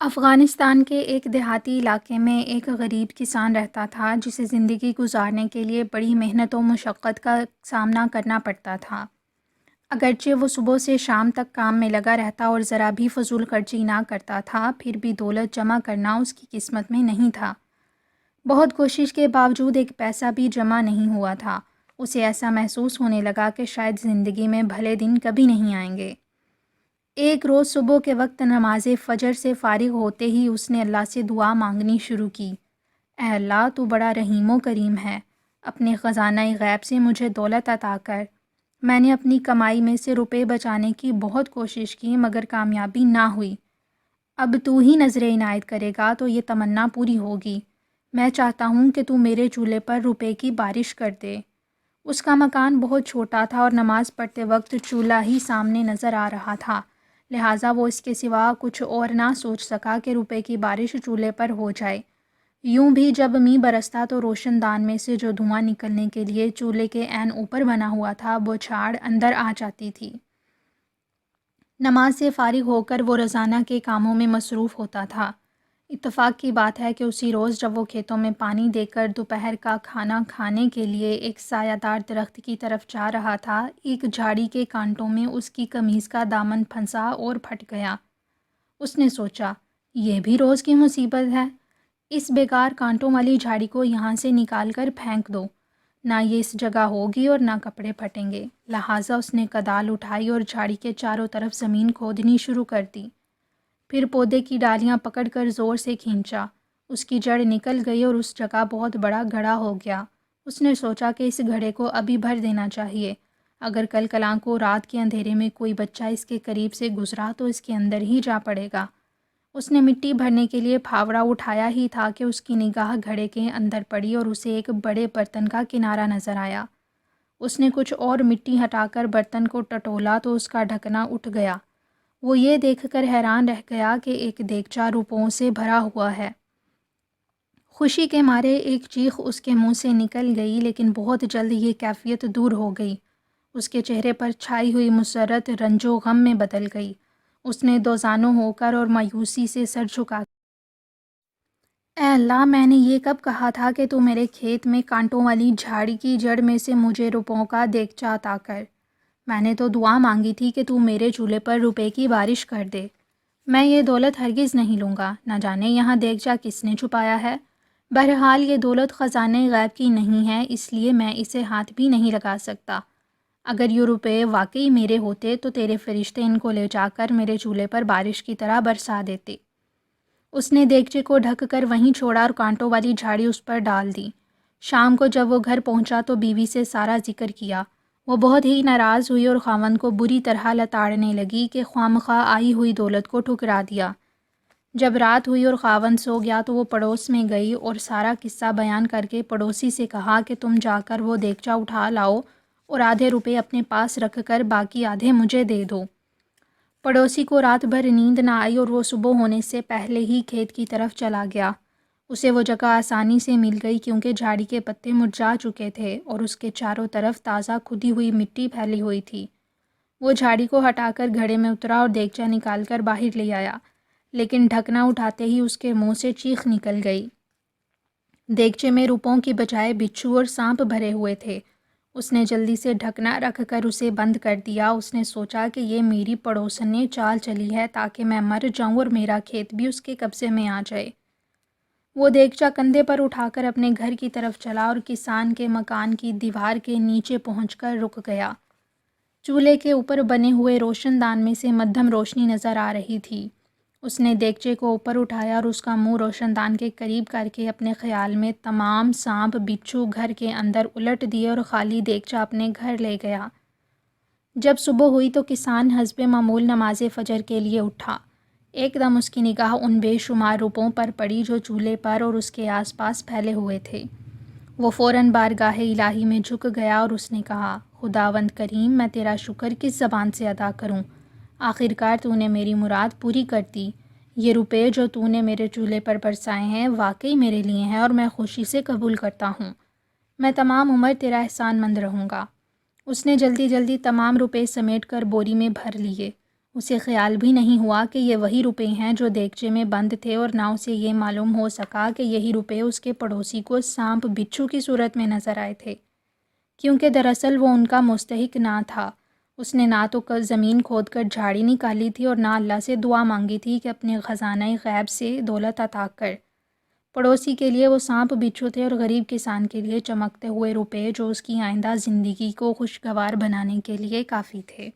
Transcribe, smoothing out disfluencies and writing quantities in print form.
افغانستان کے ایک دیہاتی علاقے میں ایک غریب کسان رہتا تھا جسے زندگی گزارنے کے لیے بڑی محنت و مشقت کا سامنا کرنا پڑتا تھا۔ اگرچہ وہ صبح سے شام تک کام میں لگا رہتا اور ذرا بھی فضول خرچی نہ کرتا تھا، پھر بھی دولت جمع کرنا اس کی قسمت میں نہیں تھا۔ بہت کوشش کے باوجود ایک پیسہ بھی جمع نہیں ہوا تھا۔ اسے ایسا محسوس ہونے لگا کہ شاید زندگی میں بھلے دن کبھی نہیں آئیں گے۔ ایک روز صبح کے وقت نماز فجر سے فارغ ہوتے ہی اس نے اللہ سے دعا مانگنی شروع کی۔ اے اللہ، تو بڑا رحیم و کریم ہے، اپنے خزانہ غیب سے مجھے دولت عطا کر۔ میں نے اپنی کمائی میں سے روپے بچانے کی بہت کوشش کی مگر کامیابی نہ ہوئی۔ اب تو ہی نظر عنایت کرے گا تو یہ تمنا پوری ہوگی۔ میں چاہتا ہوں کہ تو میرے چولہے پر روپے کی بارش کر دے۔ اس کا مکان بہت چھوٹا تھا اور نماز پڑھتے وقت چولہا ہی سامنے نظر آ رہا تھا، لہٰذا وہ اس کے سوا کچھ اور نہ سوچ سکا کہ روپے کی بارش چولہے پر ہو جائے۔ یوں بھی جب می برستا تو روشن دان میں سے جو دھواں نکلنے کے لیے چولہے کے عین اوپر بنا ہوا تھا وہ چھاڑ اندر آ جاتی تھی۔ نماز سے فارغ ہو کر وہ روزانہ کے کاموں میں مصروف ہوتا تھا۔ اتفاق کی بات ہے کہ اسی روز جب وہ کھیتوں میں پانی دے کر دوپہر کا کھانا کھانے کے لیے ایک سایہ دار درخت کی طرف جا رہا تھا، ایک جھاڑی کے کانٹوں میں اس کی قمیض کا دامن پھنسا اور پھٹ گیا۔ اس نے سوچا، یہ بھی روز کی مصیبت ہے، اس بیکار کانٹوں والی جھاڑی کو یہاں سے نکال کر پھینک دو، نہ یہ اس جگہ ہوگی اور نہ کپڑے پھٹیں گے۔ لہٰذا اس نے کدال اٹھائی اور جھاڑی کے چاروں طرف زمین کھودنی شروع کر دی۔ پھر پودے کی ڈالیاں پکڑ کر زور سے کھینچا، اس کی جڑ نکل گئی اور اس جگہ بہت بڑا گڑھا ہو گیا۔ اس نے سوچا کہ اس گڑھے کو ابھی بھر دینا چاہیے، اگر کل کلاں کو رات کے اندھیرے میں کوئی بچہ اس کے قریب سے گزرا تو اس کے اندر ہی جا پڑے گا۔ اس نے مٹی بھرنے کے لیے پھاوڑا اٹھایا ہی تھا کہ اس کی نگاہ گھڑے کے اندر پڑی اور اسے ایک بڑے برتن کا کنارہ نظر آیا۔ اس نے کچھ اور مٹی ہٹا کر برتن کو ٹٹولا تو اس کا ڈھکنا اٹھ گیا۔ وہ یہ دیکھ کر حیران رہ گیا کہ ایک دیگچہ روپوں سے بھرا ہوا ہے۔ خوشی کے مارے ایک چیخ اس کے منہ سے نکل گئی، لیکن بہت جلد یہ کیفیت دور ہو گئی۔ اس کے چہرے پر چھائی ہوئی مسرت رنج و غم میں بدل گئی۔ اس نے دوزانوں ہو کر اور مایوسی سے سر جھکا، اے اللہ، میں نے یہ کب کہا تھا کہ تو میرے کھیت میں کانٹوں والی جھاڑی کی جڑ میں سے مجھے روپوں کا دیگچہ عطا کر۔ میں نے تو دعا مانگی تھی کہ تو میرے چولہے پر روپے کی بارش کر دے۔ میں یہ دولت ہرگز نہیں لوں گا، نہ جانے یہاں دیگچہ کس نے چھپایا ہے۔ بہرحال یہ دولت خزانہ غیب کی نہیں ہے، اس لیے میں اسے ہاتھ بھی نہیں لگا سکتا۔ اگر یہ روپے واقعی میرے ہوتے تو تیرے فرشتے ان کو لے جا کر میرے چولہے پر بارش کی طرح برسا دیتے۔ اس نے دیگچے کو ڈھک کر وہیں چھوڑا اور کانٹوں والی جھاڑی اس پر ڈال دی۔ شام کو جب وہ گھر پہنچا تو بیوی سے سارا ذکر کیا۔ وہ بہت ہی ناراض ہوئی اور خاوند کو بری طرح لتاڑنے لگی کہ خواہ آئی ہوئی دولت کو ٹھکرا دیا۔ جب رات ہوئی اور خاوند سو گیا تو وہ پڑوس میں گئی اور سارا قصہ بیان کر کے پڑوسی سے کہا کہ تم جا کر وہ دیگچہ اٹھا لاؤ اور آدھے روپے اپنے پاس رکھ کر باقی آدھے مجھے دے دو۔ پڑوسی کو رات بھر نیند نہ آئی اور وہ صبح ہونے سے پہلے ہی کھیت کی طرف چلا گیا۔ اسے وہ جگہ آسانی سے مل گئی کیونکہ جھاڑی کے پتے مرجھا چکے تھے اور اس کے چاروں طرف تازہ کھدی ہوئی مٹی پھیلی ہوئی تھی۔ وہ جھاڑی کو ہٹا کر گھڑے میں اترا اور دیگچہ نکال کر باہر لے آیا، لیکن ڈھکنا اٹھاتے ہی اس کے منہ سے چیخ نکل گئی۔ دیگچے میں روپوں کی بجائے بچھو اور سانپ بھرے ہوئے تھے۔ اس نے جلدی سے ڈھکنا رکھ کر اسے بند کر دیا۔ اس نے سوچا کہ یہ میری پڑوسن نے چال چلی ہے تاکہ میں مر جاؤں اور میرا کھیت بھی اس کے قبضے میں آ جائے۔ وہ دیگچہ کندھے پر اٹھا کر اپنے گھر کی طرف چلا اور کسان کے مکان کی دیوار کے نیچے پہنچ کر رک گیا۔ چولہے کے اوپر بنے ہوئے روشن دان میں سے مدھم روشنی نظر آ رہی تھی۔ اس نے دیگچے کو اوپر اٹھایا اور اس کا منہ روشن دان کے قریب کر کے اپنے خیال میں تمام سانپ بچھو گھر کے اندر الٹ دیے اور خالی دیگچہ اپنے گھر لے گیا۔ جب صبح ہوئی تو کسان حسب معمول نماز فجر کے لیے اٹھا۔ ایک دم اس کی نگاہ ان بے شمار روپوں پر پڑی جو چولہے پر اور اس کے آس پاس پھیلے ہوئے تھے۔ وہ فوراً بارگاہ الہی میں جھک گیا اور اس نے کہا، خداوند کریم، میں تیرا شکر کس زبان سے ادا کروں؟ آخرکار تو نے میری مراد پوری کر دی۔ یہ روپے جو تو نے میرے چولہے پر برسائے ہیں واقعی میرے لیے ہیں اور میں خوشی سے قبول کرتا ہوں۔ میں تمام عمر تیرا احسان مند رہوں گا۔ اس نے جلدی جلدی تمام روپے سمیٹ کر بوری میں بھر لیے۔ اسے خیال بھی نہیں ہوا کہ یہ وہی روپے ہیں جو دیگچے میں بند تھے، اور نہ اسے یہ معلوم ہو سکا کہ یہی روپے اس کے پڑوسی کو سانپ بچھو کی صورت میں نظر آئے تھے، کیونکہ دراصل وہ ان کا مستحق نہ تھا۔ اس نے نہ تو زمین کھود کر جھاڑی نکالی تھی اور نہ اللہ سے دعا مانگی تھی کہ اپنے خزانہ غیب سے دولت عطا کر۔ پڑوسی کے لیے وہ سانپ بچھو تھے، اور غریب کسان کے لیے چمکتے ہوئے روپے جو اس کی آئندہ زندگی کو خوشگوار بنانے کے لیے کافی تھے۔